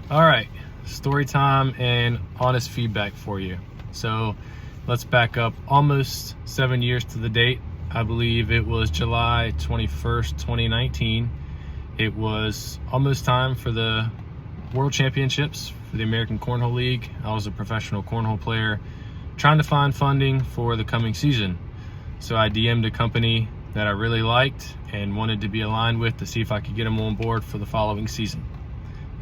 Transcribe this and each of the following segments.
All right, story time and honest feedback for you. So let's back up almost 7 years to the date. I believe it was July 21st, 2019. It was almost time for the World Championships for the American Cornhole League. I was a professional cornhole player trying to find funding for the coming season. So I DM'd a company that I really liked and wanted to be aligned with to see if I could get them on board for the following season.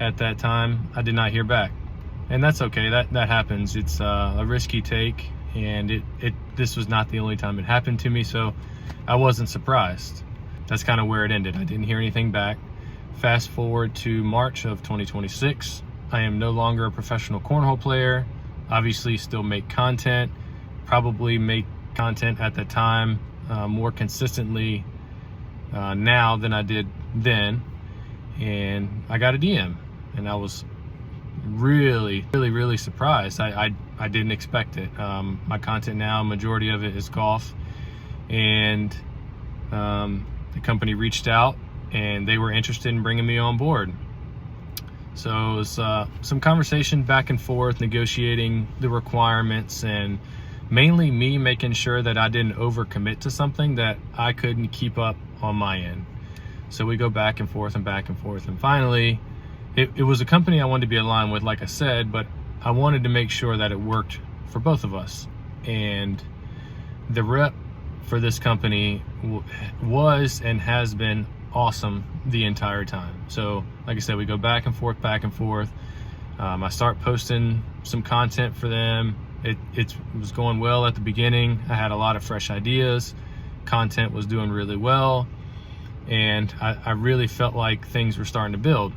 At that time, I did not hear back, and that's okay. That happens. It's a risky take, and this was not the only time it happened to me, so I wasn't surprised. That's kind of where it ended. I didn't hear anything back. Fast forward to March of 2026. I am no longer a professional cornhole player. Obviously still make content, probably make content at the time more consistently now than I did then. And I got a DM, and I was really surprised. I didn't expect it. My content now, majority of it is golf, and the company reached out and they were interested in bringing me on board. So it was some conversation back and forth, negotiating the requirements, and mainly me making sure that I didn't overcommit to something that I couldn't keep up on my end. So we go back and forth, and finally it was a company I wanted to be aligned with, like I said, but I wanted to make sure that it worked for both of us. And the rep for this company was and has been awesome the entire time. So like I said, we go back and forth. I start posting some content for them. It was going well at the beginning. I had a lot of fresh ideas. Content was doing really well, and I really felt like things were starting to build.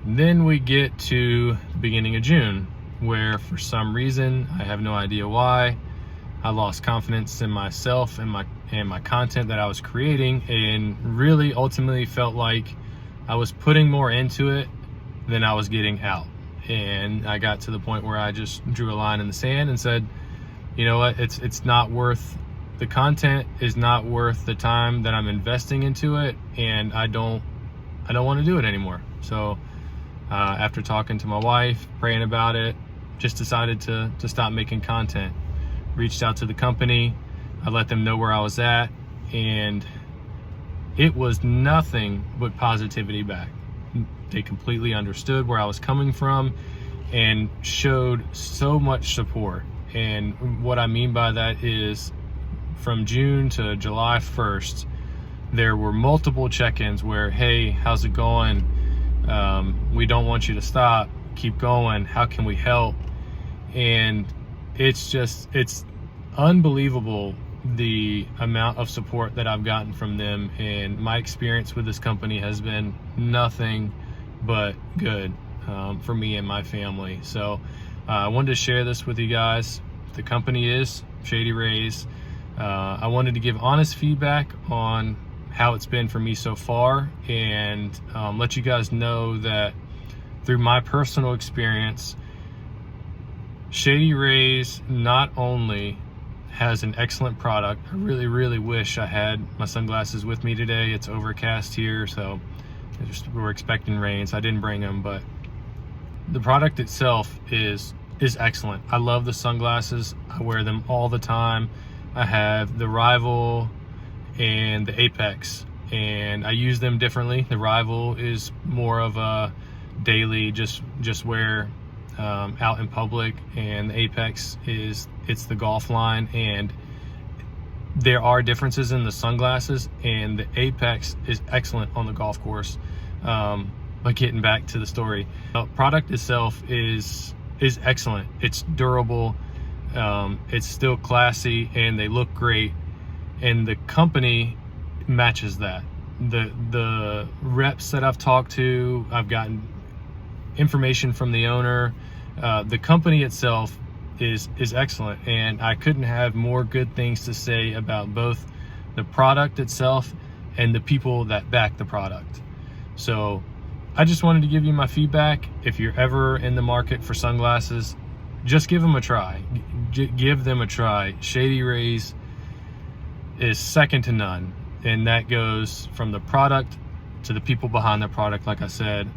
Then we get to the beginning of June, where for some reason, I have no idea why, I lost confidence in myself and my content that I was creating, and really ultimately felt like I was putting more into it than I was getting out. And I got to the point where I just drew a line in the sand and said, you know what, it's not worth, the content is not worth the time that I'm investing into it, and I don't want to do it anymore. So after talking to my wife, praying about it, just decided to stop making content. Reached out to the company. I let them know where I was at, and it was nothing but positivity back. They completely understood where I was coming from and showed so much support. And what I mean by that is, from June to July 1st, there were multiple check-ins where, hey, how's it going? We don't want you to stop. Keep going. How can we help? And it's unbelievable the amount of support that I've gotten from them. And my experience with this company has been nothing but good for me and my family. So I wanted to share this with you guys. The company is Shady Rays. I wanted to give honest feedback on how it's been for me so far, and let you guys know that through my personal experience, Shady Rays not only has an excellent product. I really wish I had my sunglasses with me today. It's overcast here, so we're expecting rain, so I didn't bring them, but the product itself is excellent. I love the sunglasses. I wear them all the time. I have the Rival and the Apex, and I use them differently. The Rival is more of a daily, just wear out in public, and the Apex it's the golf line. And there are differences in the sunglasses, and the Apex is excellent on the golf course. But getting back to the story, the product itself is excellent. It's durable. It's still classy, and they look great, and the company matches that. The reps that I've talked to, I've gotten information from the owner. The company itself is excellent, and I couldn't have more good things to say about both the product itself and the people that back the product. So I just wanted to give you my feedback. If you're ever in the market for sunglasses, just give them a try. Give them a try. Shady Rays is second to none, and that goes from the product to the people behind the product. Like I said,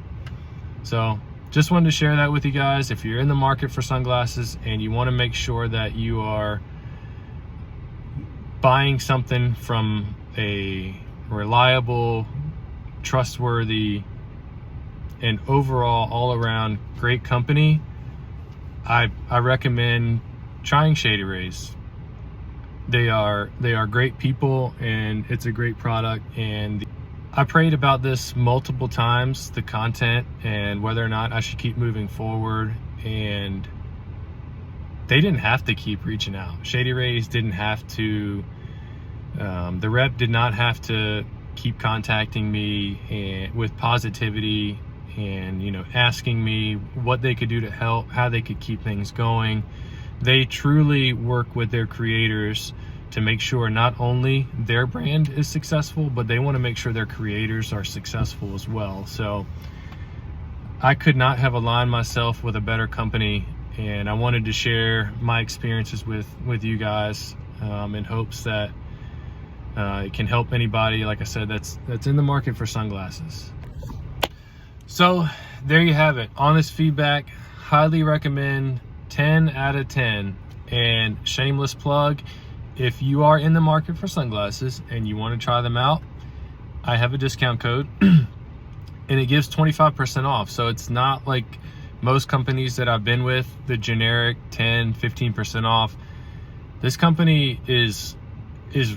So just wanted to share that with you guys. If you're in the market for sunglasses and you want to make sure that you are buying something from a reliable, trustworthy, and overall all around great company, I recommend trying Shady Rays. They are great people, and it's a great product. And I prayed about this multiple times, the content and whether or not I should keep moving forward, and they didn't have to keep reaching out. Shady Rays didn't have to, the rep did not have to keep contacting me and with positivity and, you know, asking me what they could do to help, how they could keep things going. They truly work with their creators to make sure not only their brand is successful, but they want to make sure their creators are successful as well. So I could not have aligned myself with a better company, and I wanted to share my experiences with you guys in hopes that it can help anybody, like I said, that's in the market for sunglasses. So there you have it. Honest feedback. Highly recommend. 10 out of 10. And shameless plug, if you are in the market for sunglasses and you want to try them out, I have a discount code and it gives 25% off. So it's not like most companies that I've been with, the generic 10-15% off. This company is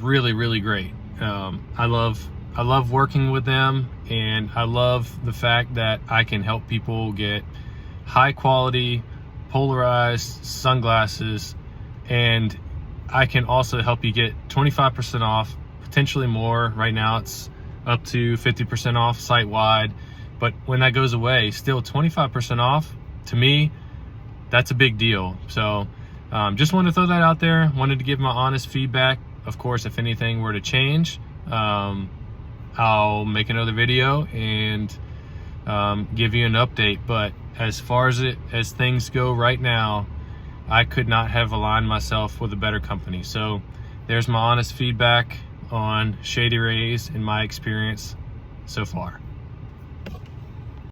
really, really great. I love working with them, and I love the fact that I can help people get high quality polarized sunglasses, and I can also help you get 25% off, potentially more. Right now it's up to 50% off site-wide, but when that goes away, still 25% off. To me, that's a big deal. So just wanted to throw that out there. Wanted to give my honest feedback. Of course, if anything were to change, I'll make another video and give you an update. But as far as things go right now, I could not have aligned myself with a better company. So there's my honest feedback on Shady Rays in my experience so far.